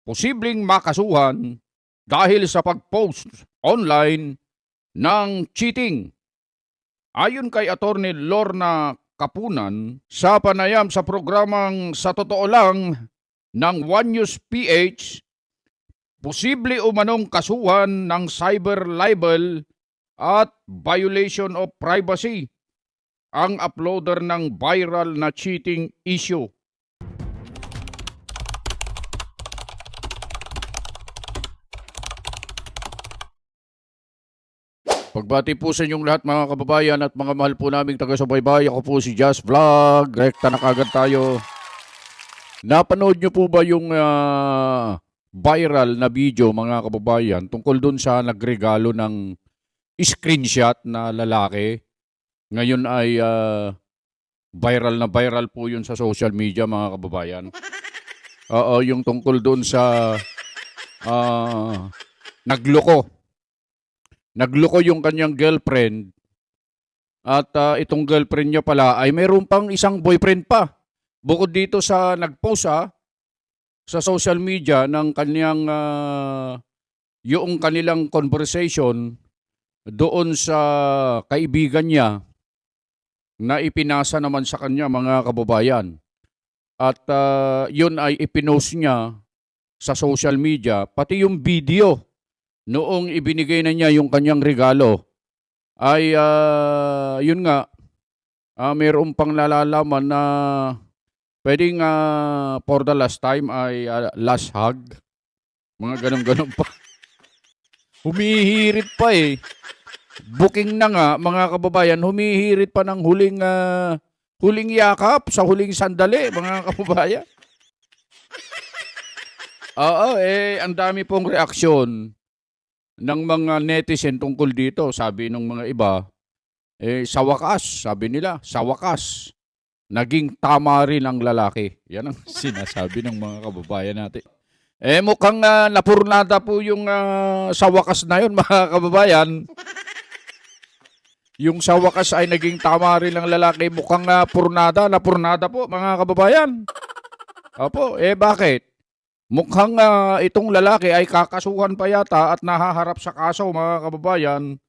posibleng makasuhan dahil sa pag-post online ng cheating. Ayon kay Attorney Lorna Kapunan, sa panayam sa programang Sa Totoo Lang ng One News PH, posible umanong kasuhan ng cyber libel at violation of privacy ang uploader ng viral na cheating issue. Pagbati po sa inyong lahat mga kababayan at mga mahal po naming taga-subaybay. Ako po si Just Vlog. Rekta na kagad tayo. Napanood nyo po ba yung viral na video mga kababayan tungkol dun sa nagregalo ng screenshot na lalaki? Ngayon ay viral na viral po yun sa social media mga kababayan. Oo, yung tungkol dun sa nagloko. Nagloko yung kanyang girlfriend at itong girlfriend niya pala ay mayroon pang isang boyfriend pa. Bukod dito sa nagpost sa social media ng kanyang yung kanilang conversation doon sa kaibigan niya na ipinasa naman sa kanya mga kababayan. At yun ay ipinost niya sa social media, pati yung video noong ibinigay na niya yung kanyang regalo ay yun nga, mayroon pang nalalaman na pwedeng for the last time ay last hug. Mga ganun-ganun pa. Humihirit pa eh. Booking na nga mga kababayan, humihirit pa ng huling yakap sa huling sandali mga kababayan. Oo ang dami pong reaksyon ng mga netizen tungkol dito. Sabi ng mga iba, sa wakas, sabi nila, sa wakas, naging tama rin ang lalaki. Yan ang sinasabi ng mga kababayan natin. Mukhang napurnada po yung sa wakas na yun, mga kababayan. Yung sa wakas ay naging tama rin ang lalaki. Mukhang napurnada po, mga kababayan. Opo, bakit? Mukhang itong lalaki ay kakasuhan pa yata at nahaharap sa kaso mga kababayan.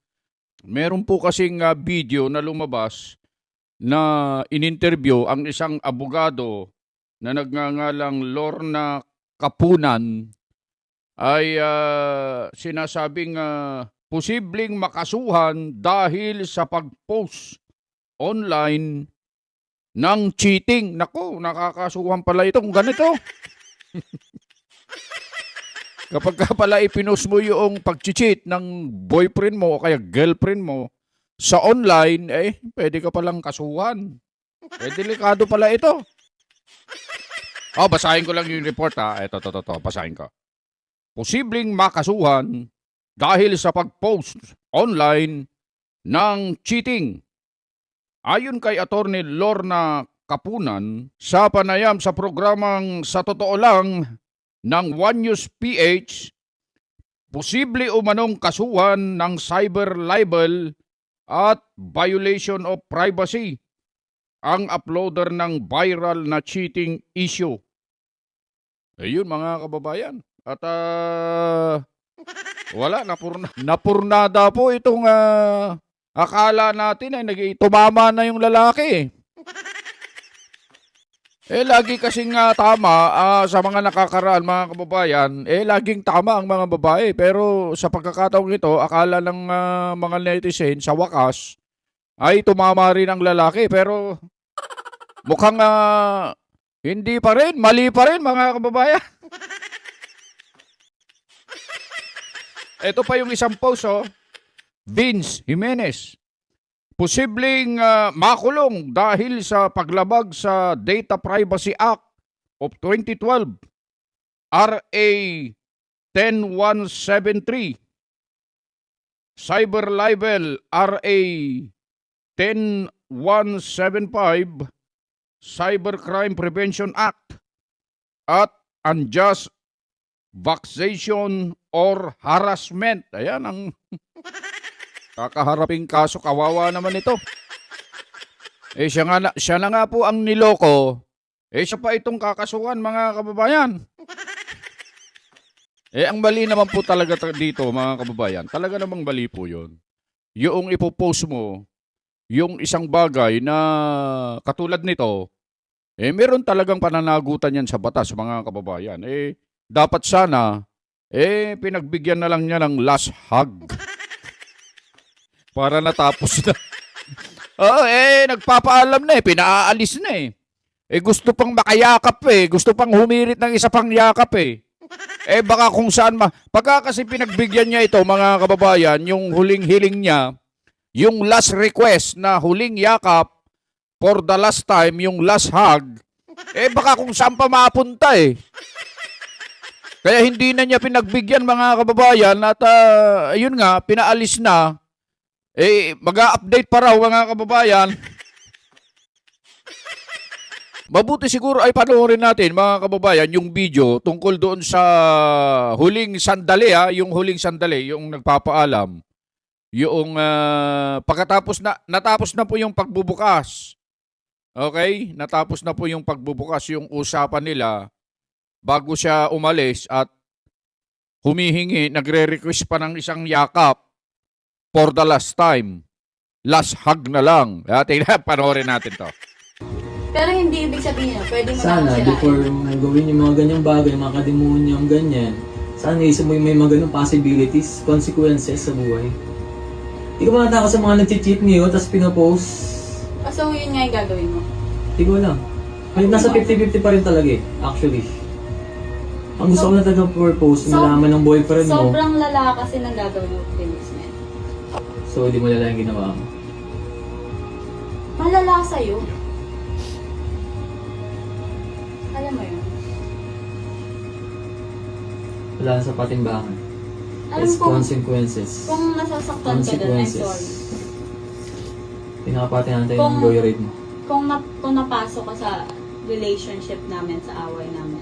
Meron po kasing video na lumabas na in-interview ang isang abogado na nagngangalang Lorna Kapunan ay sinasabing posibleng makasuhan dahil sa pag-post online ng cheating. Nako, nakakasuhan pala itong ganito. Kapag ka pala ipinost mo yung pag-cheat ng boyfriend mo o kaya girlfriend mo sa online, pwede ka palang kasuhan. Delikado pala ito. Basahin ko lang yung report Ito, basahin ko. Posibleng makasuhan dahil sa pag-post online ng cheating. Ayon kay Attorney Lorna Kapunan, sa panayam sa programang Sa Totoo Lang ng One News PH, posible umanong kasuhan ng cyber libel at violation of privacy ang uploader ng viral na cheating issue. Ayun mga kababayan. At wala, napurnada po itong akala natin ay tumama na yung lalaki. Lagi kasing tama sa mga nakakaraan mga kababayan, laging tama ang mga babae. Pero sa pagkakataong ito, akala ng mga netizen sa wakas ay tumama rin ang lalaki. Pero mukhang hindi pa rin, mali pa rin mga kababayan. Ito pa yung isang post Vince Jimenez. Posibleng makulong dahil sa paglabag sa Data Privacy Act of 2012, RA 10173, Cyber Libel RA 10175, Cybercrime Prevention Act, at Unjust Vexation or Harassment. Ayan ang kakaharaping kaso, kawawa naman ito. Siya na nga po ang niloko. Siya pa itong kakasuhan mga kababayan. Ang mali naman po talaga dito, mga kababayan, talaga namang mali po yun. Yung ipopost mo, yung isang bagay na katulad nito, meron talagang pananagutan yan sa batas, mga kababayan. Dapat sana, pinagbigyan na lang niya ng last hug para natapos na. Oo, nagpapaalam na pinaalis na gusto pang makayakap gusto pang humirit ng isa pang yakap baka kung saan pagka kasi pinagbigyan niya ito, mga kababayan, yung huling hiling niya, yung last request na huling yakap for the last time, yung last hug, baka kung saan pa mapunta Kaya hindi na niya pinagbigyan, mga kababayan, at ayun nga, pinaalis na. Mag-a-update pa raw, mga kababayan. Mabuti siguro ay panoorin natin, mga kababayan, yung video tungkol doon sa huling sandali, yung huling sandali, yung nagpapaalam. Yung pagkatapos natapos na po yung pagbubukas. Okay? Natapos na po yung pagbubukas, yung usapan nila bago siya umalis at humihingi, nagre-request pa ng isang yakap for the last time. Last hug na lang. Tingnan, panoorin natin to. Pero hindi ibig sabihin pwede mo sana, na before mo gawin yung mga ganyang bagay, mga kademonyong ganyan, sana isip mo yung may mga ganyung possibilities, consequences sa buhay. Hindi ko matatakot sa mga nag-cheat ngayon, tapos pinopost. So yun nga yung gagawin mo? Hindi ko alam. Nasa 50-50 pa rin talaga actually. Ang gusto ko na talaga purpose, malaman ng boyfriend mo. Sobrang lala kasi ng gagawin mo, Philips, man. So, hindi mo lala yung ginawa mo. Malala sa'yo. Alam mo yun? Wala na sa patimbangan. Alam It's kung, consequences. kung nasasaktan ka doon, I'm sorry. Pinakapati natin Kung- yung joyride mo. Kung napasok ka sa relationship namin, sa away namin,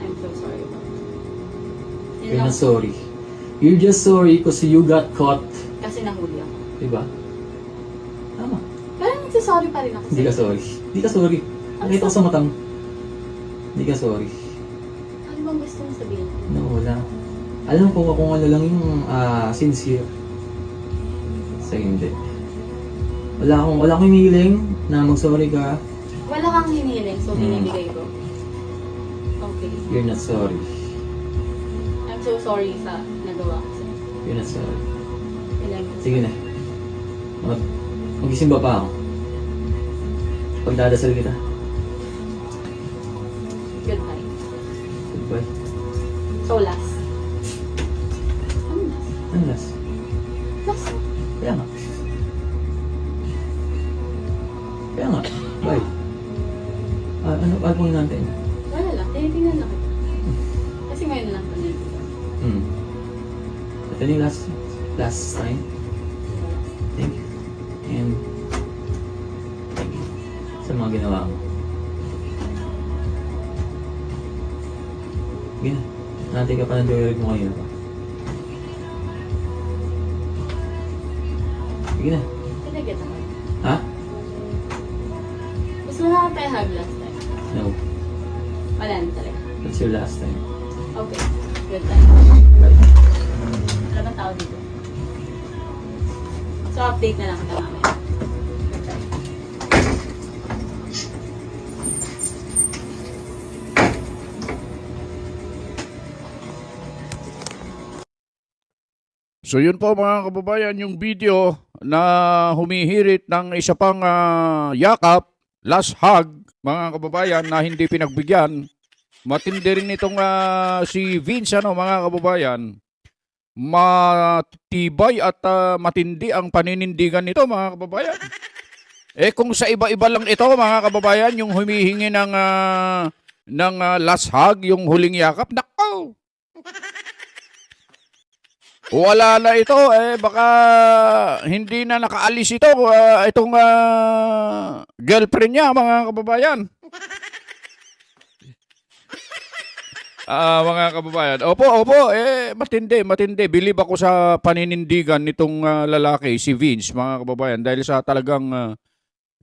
I'm so sorry about it. Yun You're lang. not sorry. You're just sorry because you got caught. Kasi nahuli ako. Diba? Tama. Pero nagsasorry pa rin ako Hindi ka sorry. Hindi ka sorry. Nakita ko sa matang. Hindi ka sorry. Ano bang gusto mo sabihin? No, wala. Alam ko kung ano lang yung sincere. So, hindi. Wala akong hinihiling na mag-sorry ka. Wala kang hinihiling, so binibigay ko. Okay. You're not sorry. I'm so sorry sa nagawa ko sa'yo. You're not sorry. Ilan mo? Sige na. Mag-isimba pa ako. Pagdadasal kita. Goodbye. Goodbye. So last. Ano last? Ano last? Last? Kaya nga. Kaya nga. Bye. Ano po natin? Wala lang. Tinitingnan lang kita. Kasi ngayon lang pa nito. Ito yung last time. Thank you. And thank you sa mga ginawa mo. Sige na. Natin ka pa ng joyride mo ngayon. Sige na. Pinagit ako. Ha? Gusto mo na tayo hug last time? No. Wala na talaga. That's your last time. Okay. Good time. Bye. Wala bang tao dito? So update na lang kita mamaya. Good time. So yun po, mga kababayan, yung video na humihirit ng isa pang yakap, last hug, mga kababayan, na hindi pinagbigyan. Matindi rin itong si Vince, mga kababayan. Matibay at matindi ang paninindigan nito, mga kababayan. Kung sa iba-iba lang ito, mga kababayan, yung humihingi ng last hug, yung huling yakap, nako! Wala na ito, baka hindi na nakaalis ito, itong girlfriend niya, mga kababayan. Mga kababayan, opo, matindi. Bilib ako sa paninindigan nitong lalaki, si Vince, mga kababayan, dahil sa talagang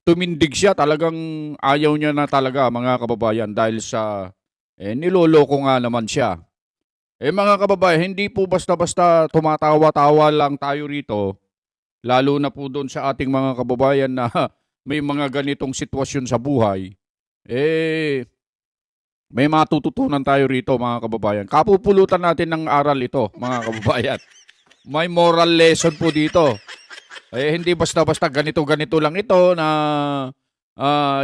tumindig siya, talagang ayaw niya na talaga, mga kababayan, dahil sa niloloko nga naman siya. Mga kababayan, hindi po basta-basta tumatawa-tawa lang tayo rito, lalo na po doon sa ating mga kababayan na may mga ganitong sitwasyon sa buhay. May matututunan tayo rito, mga kababayan. Kapupulutan natin ng aral ito, mga kababayan. May moral lesson po dito. Hindi basta-basta ganito-ganito lang ito na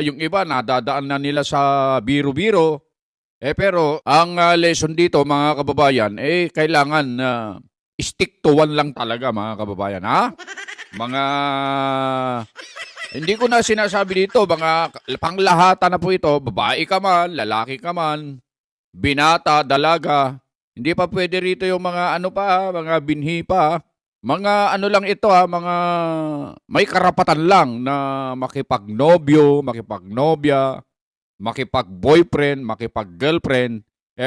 yung iba nadadaan na nila sa biro-biro. Pero ang lesson dito, mga kababayan, kailangan stick to one lang talaga, mga kababayan, ha? Mga hindi ko na sinasabi dito, mga panglahatan na po ito, babae ka man, lalaki ka man, binata, dalaga. Hindi pa pwede rito yung mga ano pa, mga binhi pa. Mga ano lang ito mga may karapatan lang na makipagnobyo, makipagnobya, makipag-boyfriend, makipag-girlfriend.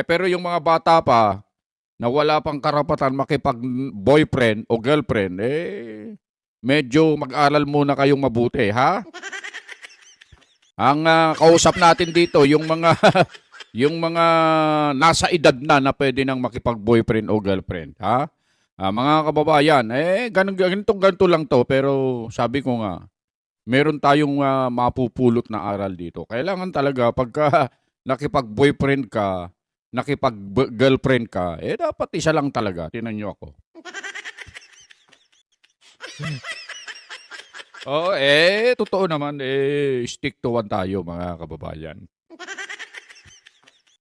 Pero yung mga bata pa na wala pang karapatan makipag-boyfriend o girlfriend, medyo mag-aral muna kayong mabuti, ha? Ang kausap natin dito, yung mga yung mga nasa edad na pwede nang makipag-boyfriend o girlfriend, ha? Mga kababayan, ganito lang to, pero sabi ko nga, meron tayong mapupulot na aral dito. Kailangan talaga pagka nakipag-boyfriend ka, nakipag-girlfriend ka, dapat isa lang talaga. Tingnan niyo ako. Oo, totoo naman, stick to one tayo, mga kababayan.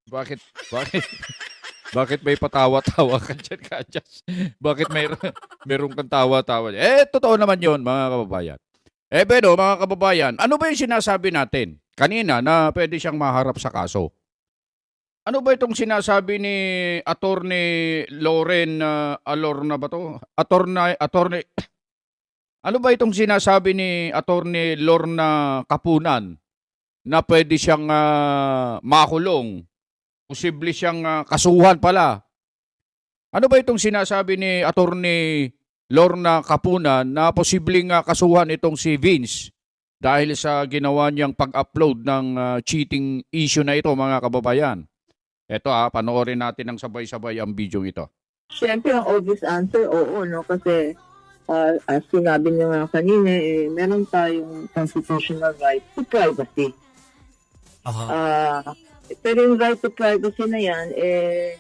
Bakit may patawa-tawa ka dyan, Kadyas? Bakit meron kang tawa-tawa? Totoo naman yon, mga kababayan. Pero mga kababayan, ano ba yung sinasabi natin kanina na pwede siyang maharap sa kaso? Ano ba itong sinasabi ni Attorney Loren Alorna ba to? Attorney Ano ba itong sinasabi ni Attorney Lorna Kapunan na pwede siyang makulong? Posible siyang kasuhan pala. Ano ba itong sinasabi ni Attorney Lorna Kapunan na posibleng kasuhan itong si Vince dahil sa ginawa niyang pag-upload ng cheating issue na ito, mga kababayan? Ito panoorin natin ng sabay-sabay ang video ito. Siyempre, ang obvious answer, oo, no? Kasi, as sinabi niyo nga kanina, meron tayong constitutional right to privacy. Pero yung right to privacy na yan,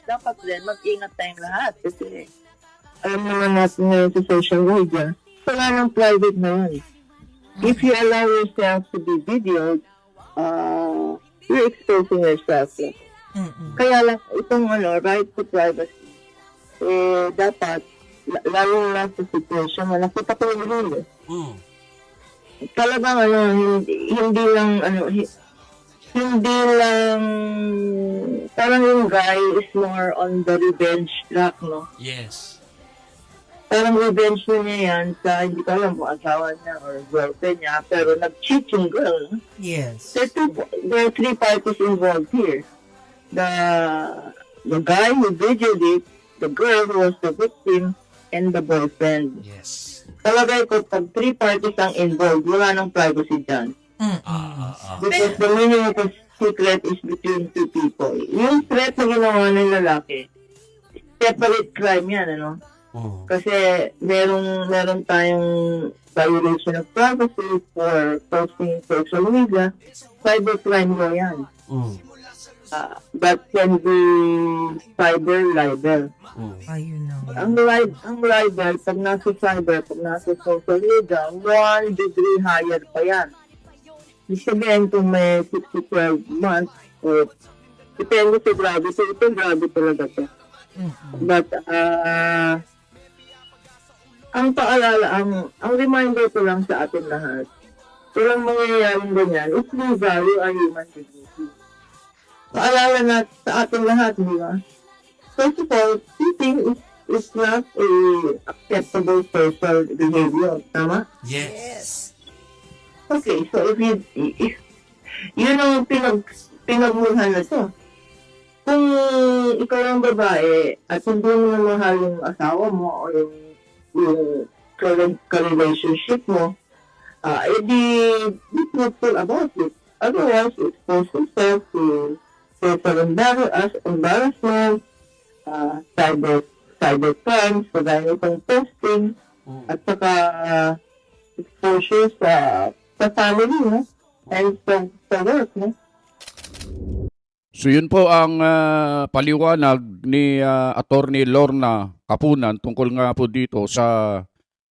dapat din mag-ingat tayong lahat. Kasi, alam naman natin ngayon sa social media, wala ng private na yan. If you allow yourself to be videoed, you're exposing yourself. Kaya lang, itong right to privacy, dapat, lalo lang sa situation, nakita ko yung rule. Talagang, hindi lang, parang yung guy is more on the revenge track, no? Yes. Parang revenge niya yan sa, hindi ko alam kung asawa niya or girlfriend niya, pero nag-cheat yung girl. Yes. There are three parties involved here. The guy who videoed it, the girl who was the victim, and the boyfriend. Yes. Talaga ito, pag three parties ang involved, wala nang privacy dyan. Because the meaning of a secret is between two people. Yung threat na ginawa ng lalaki, separate crime yan, ano? Kasi meron tayong violation of privacy for posting social media, cybercrime mo yan. But can be cyber libel. Ayun na. Ang libel, pag nasa cyber, pag nasa social media, 1 degree higher pa yan. Ibig sabihin kung may 6 to 12 months, o depende sa gravity, ito grabe talaga to. But, ang paalala, ang reminder ko lang sa atin lahat, walang mangyayaring ganyan, if we value our human dignity. Paalala na sa atin lahat, di ba? First of all, cheating is not a acceptable social behavior. Tama? Yes. Okay, so if yun ang pinagmulhan na to. Kung ikaw ang babae at hindi mo na mahal yung asawa mo o yung ka-relationship mo, be truthful about it. Otherwise, expose yourself to total embarrassment, cyber crimes, kagaya itong posting, at saka exposure sa family, no? And sa work, no? So yun po ang paliwanag ni Attorney Lorna Kapunan tungkol nga po dito sa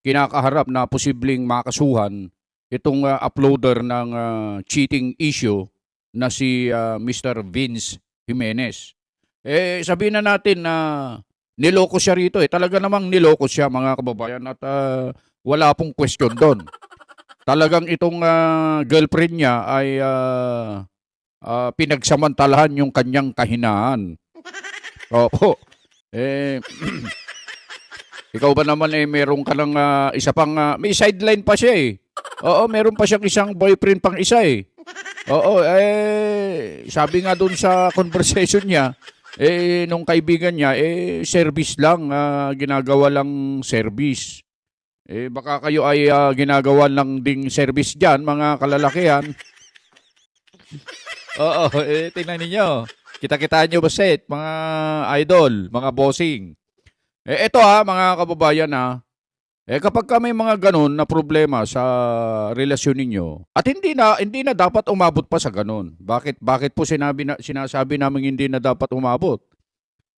kinakaharap na posibleng makasuhan itong uploader ng cheating issue na si Mr. Vince Jimenez. Sabihin na natin na niloko siya rito. Talaga namang niloko siya, mga kababayan, at wala pong question doon. Talagang itong girlfriend niya ay pinagsamantalahan yung kanyang kahinaan. Opo. Ikaw ba naman meron ka ng isa pang, may sideline pa siya eh. Oo, meron pa siyang isang boyfriend pang isa eh. Oo, sabi nga doon sa conversation niya, nung kaibigan niya, service lang, ginagawa lang service. Baka kayo ay ginagawa lang ding service dyan, mga kalalakihan. Oo, tingnan ninyo. Kita-kitaan nyo ba set, mga idol, mga bossing. Ito mga kababayan kapag may mga ganun na problema sa relasyon ninyo, at hindi na dapat umabot pa sa ganun. Bakit po sinasabi namin hindi na dapat umabot?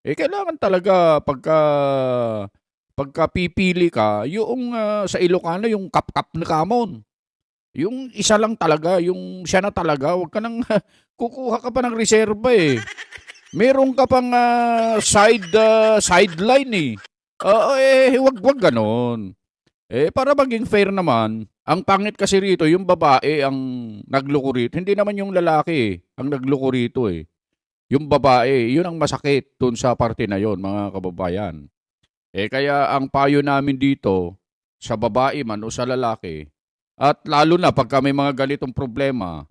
Kailangan talaga pagka pipili ka, yung sa Ilocano, yung kap-kap na kamon. Yung isa lang talaga, yung siya na talaga, wag ka nang kukuha ka pa ng reserba eh. Meron ka pang sideline eh. Wag ganon. Para maging fair naman, ang pangit kasi rito, yung babae ang nagloko rito. Hindi naman yung lalaki ang nagloko rito eh. Yung babae, yun ang masakit dun sa parte na yon, mga kababayan. Kaya ang payo namin dito, sa babae man o sa lalaki, at lalo na pagka may mga ganitong problema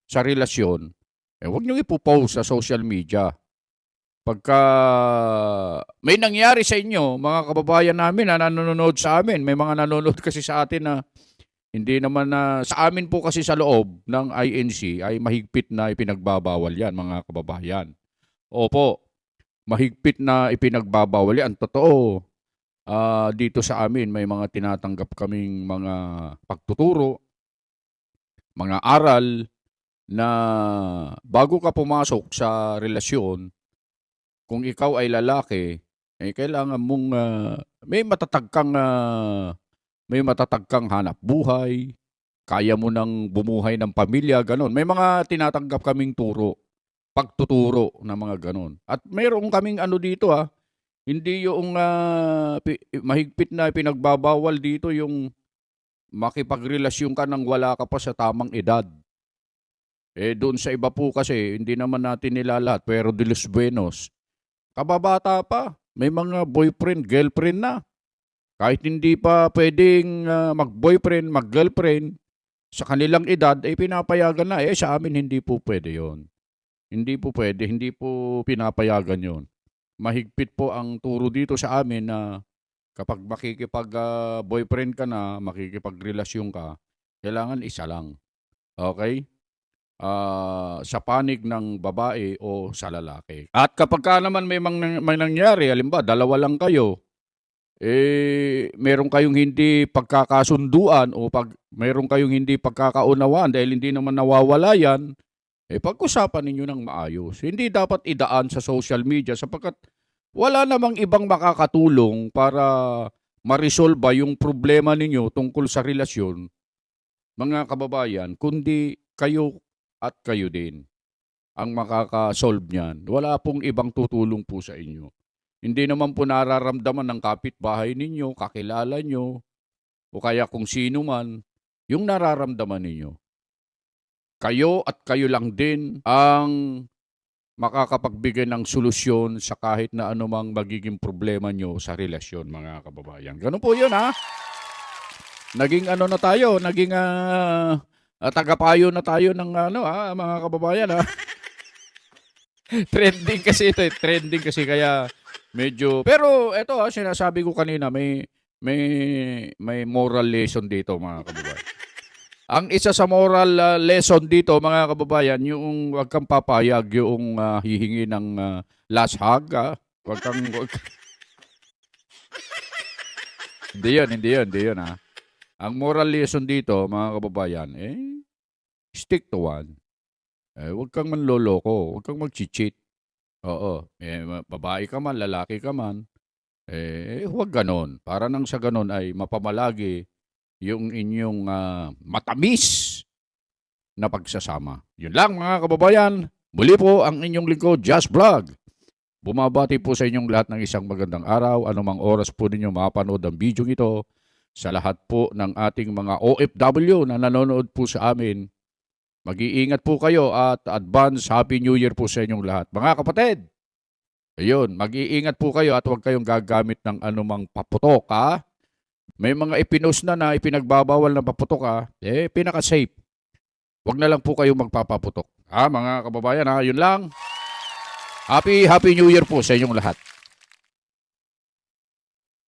sa relasyon, huwag nyo ipopost sa social media. Pagka may nangyari sa inyo, mga kababayan namin na nanonood sa amin, may mga nanonood kasi sa atin na hindi naman sa amin po kasi sa loob ng INC ay mahigpit na ipinagbabawal yan, mga kababayan. Opo, mahigpit na ipinagbabawal yan. Totoo, dito sa amin may mga tinatanggap kaming mga pagtuturo, mga aral na bago ka pumasok sa relasyon, kung ikaw ay lalaki, kailangan mong may matatag kang hanap buhay, kaya mo nang bumuhay ng pamilya, ganon. May mga tinatanggap kaming pagtuturo na mga ganon. At mayroon kaming dito hindi yung mahigpit na pinagbabawal dito yung makipagrelasyon ka nang wala ka pa sa tamang edad. Doon sa iba po kasi, hindi naman natin nilalat, pero de los buenos. Kababata pa, may mga boyfriend, girlfriend na. Kahit hindi pa pwedeng mag-boyfriend, mag-girlfriend, sa kanilang edad, pinapayagan na. Sa amin, hindi po pwede yon. Hindi po pwede, hindi po pinapayagan yon. Mahigpit po ang turo dito sa amin na kapag makikipag-boyfriend ka na, makikipagrelasyon ka, kailangan isa lang. Okay? Sa panig ng babae o sa lalaki. At kapag ka naman may nangyari, halimbawa, dalawa lang kayo, meron kayong hindi pagkakasunduan o meron kayong hindi pagkakaunawaan dahil hindi naman nawawala yan, pag-usapan ninyo ng maayos. Hindi dapat idaan sa social media sapagkat wala namang ibang makakatulong para ma-resolve yung problema ninyo tungkol sa relasyon, mga kababayan, kundi kayo at kayo din ang makaka-solve niyan. Wala pong ibang tutulong po sa inyo. Hindi naman po nararamdaman ng kapitbahay ninyo, kakilala nyo, o kaya kung sino man, yung nararamdaman ninyo. Kayo at kayo lang din ang makakapagbigay ng solusyon sa kahit na anumang magiging problema nyo sa relasyon, mga kababayan. Ganun po yun, Naging na tayo, naging tagapayo na tayo ng mga kababayan, Trending kasi ito, trending kasi kaya medyo, pero ito sinasabi ko kanina, may moral lesson dito, mga kababayan. Ang isa sa moral lesson dito, mga kababayan, yung wag kang papayag yung hihingi ng last hug. Wag kang... Hindi yun. Ang moral lesson dito, mga kababayan, stick to one. Wag kang manloloko, wag kang mag-cheat. Oo, babae ka man, lalaki ka man, huwag ganon. Para nang sa ganon ay mapamalagi yung inyong matamis na pagsasama. Yun lang mga kababayan. Muli po ang inyong lingkod, Just Vlog. Bumabati po sa inyong lahat ng isang magandang araw. Anumang oras po ninyo mapanood ang video ito. Sa lahat po ng ating mga OFW na nanonood po sa amin, mag-iingat po kayo at advance Happy New Year po sa inyong lahat. Mga kapatid, ayun, mag-iingat po kayo at huwag kayong gagamit ng anumang paputok, ha? May mga ipinost na ipinagbabawal na paputok, pinaka-safe. Huwag na lang po kayong magpapaputok. Mga kababayan, yun lang. Happy New Year po sa inyong lahat.